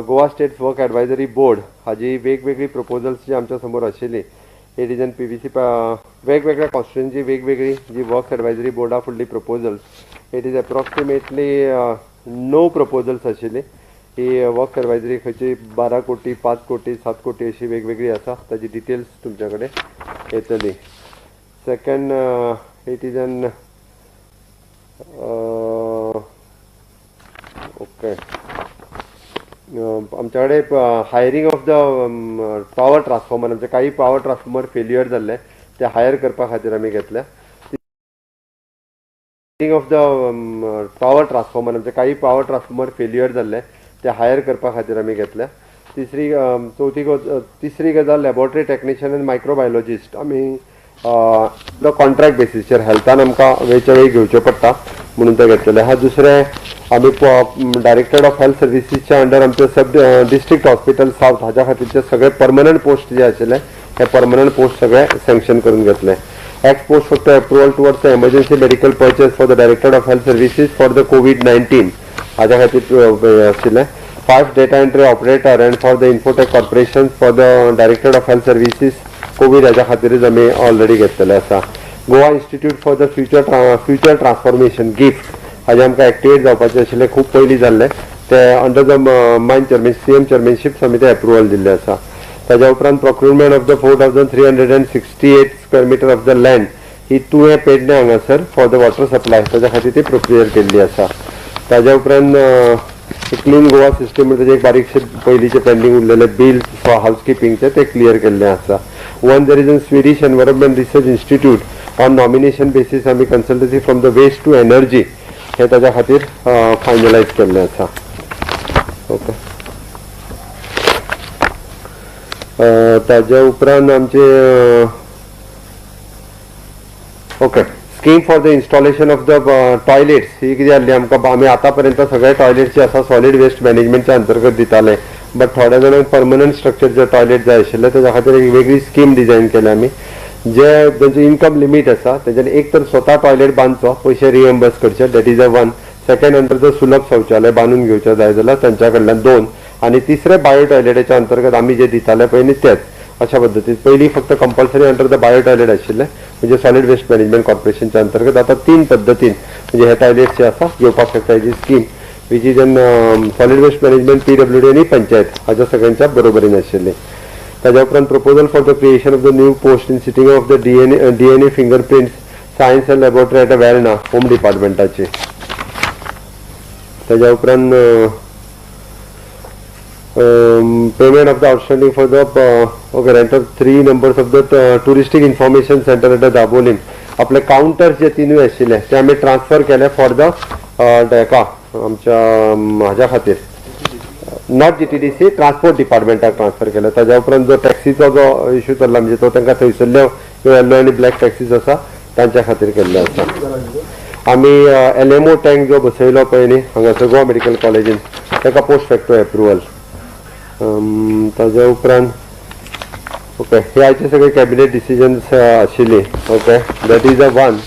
Goa state work advisory board हाजी वेगवेगळी proposals जी आमच्या समोर आशिल्ली इट इज एन PVC वेगवेगळ्या कॉन्स्टिट्युएंसी वेगवेगळी जी वर्क एडवायजरी बोर्डा फुडली proposals it is approximately 9 proposals आशिल्ली ही वर्क एडवायजरी खंयची 12 कोटी 5 कोटी 7 कोटी अशी वेगवेगळी आसा ताजी डिटेल्स तुमच्याकडे येतली. Second it is an okay आमच्याकडे hiring of the power transformer म्हणजे काही पॉवर ट्रान्सफॉर्मर फेल्युअर जाल्ले ते हायर करपा खातीर आमी घेतल्या. Hiring of the power transformer म्हणजे काही पॉवर ट्रान्सफॉर्मर फेल्युअर जाल्ले ते हायर करपा खातीर आमी घेतल्या. तिसरी गजाल लॅबोरेटरी टेक्निशियन आनी मायक्रोबायोलॉजिस्ट आमी कॉन्ट्रॅक्ट बेसिसचेर हेल्थान आमकां वेळच्या वेळी घेवचे पडटा म्हणून ते घेतलेले हा. दुसरे आमी डायरेक्टर ऑफ हेल्थ सर्विसीसच्या अंडर आमचे सब डिस्ट्रिक्ट हॉस्पिटल साउथ हाच्या खातीरचे सगळे परमनंट पोस्ट जे आशिल्ले हे परमनंट पोस्ट सगळे सँक्शन करून घेतले. एक्स पोस्ट फक्त approval towards the emergency medical purchase for the director of health services for the COVID-19 हाच्या खातीर आशिल्ले. 5 data entry operator end for the infotech corporation for the director of health services Covid हाच्या खातीरच आमी already घेतलेले आसा. Goa institute for the future transformation gift हाजे आमकां activate जावपाचे आशिल्ले खूब पयलीं जाल्ले ते अंडर द मायन CM चेअरमॅनशीप आमी ते अप्रुवल दिल्ले आसा. ताज्या उपरांत procurement of the 4,368 square metre of the land ही तुवें पेडणे हांगासर फॉर द वॉटर सप्लाय ताज्या खातीर ती प्रोसिजर केल्ली आसा. ताज्या उपरांत क्लीन गोवा सिस्टम ताजे एक बारीकशे पयलींचे पेंडींग उरलेले बिल फॉर हावजकीपिंगचे ते क्लियर केल्ले आसा. One there is an Swedish environment research institute on nomination basis आमी consultancy from the waste to energy हे ताज्या खातीर फायनलायज केल्लें आसा. ओके ताज्या उपरांत आमचे okay scheme for the installation of the toilets ही कितें जाल्ली आमकां आमी आतां पर्यंत सगळे टॉयलेट्स जे आसा सॉलिड वेस्ट मॅनेजमेंटच्या अंतर्गत दिताले बट थोड्या जाणांक परमनंट स्ट्रक्चरचे टॉयलेट जाय आशिल्ले ताज्या खातीर एक वेगळी स्कीम डिझायन केल्या आमी. जे त्यांचे इन्कम लिमिट आसा तेच्यान एक तर स्वता टॉयलेट बांदचो पयशे रिएम्बर्स करचे that is a one. Second under जर सुलभ शौचालय बांदून घेवचे जाय जाल्यार तांच्या कडल्यान 2 आणि तिसरे बायो टॉयलेटाच्या अंतर्गत आमी जे दिताले पळय तेच अशा पद्दतीन पयलीं फक्त compulsory under the bio toilet आशिल्ले म्हणजे सॉलिड वेस्ट मॅनेजमेंट कॉर्पोरेशनच्या अंतर्गत आता 3 पद्दतीन म्हणजे हे टॉयलेट्स जे आसा घेवपाक शकता हेची scheme which is an solid waste management PWD आणि पंचायत हाच्या सगळ्यांच्या बरोबरीन आशिल्ली. ताज्या उपरांत proposal for the creation of the new post in sitting of the DNA fingerprints science and laboratory at Verna home डिपार्टमेंटाची. ताज्या उपरांत payment of the outstanding for the okay rent 3 numbers of the touristic information centre at the Dabolim आपले counters जे 3 आशिल्ले ते आमी transfer केले for the हेका आमच्या हाज्या खातीर नॉट GTDC ट्रान्सपोर्ट डिपार्टमेंटाक ट्रान्सफर केले. ताज्या उपरांत जो टॅक्सीचो जो इश्यू चल्ला म्हणजे तो तांकां थंयसरल्यो येलो आनी ब्लॅक टॅक्सीज आसा तांच्या खातीर केल्ले आसा. आमी LMO टँक जो बसयलो पळय न्ही हांगासर गोवा मेडिकल कॉलेजीन ताका पोस्ट फॅक्टरी अप्रुवल. ताज्या उपरांत ओके हे आयचे सगळे कॅबिनेट डिसिजन्स आशिल्ली. Okay that is a one.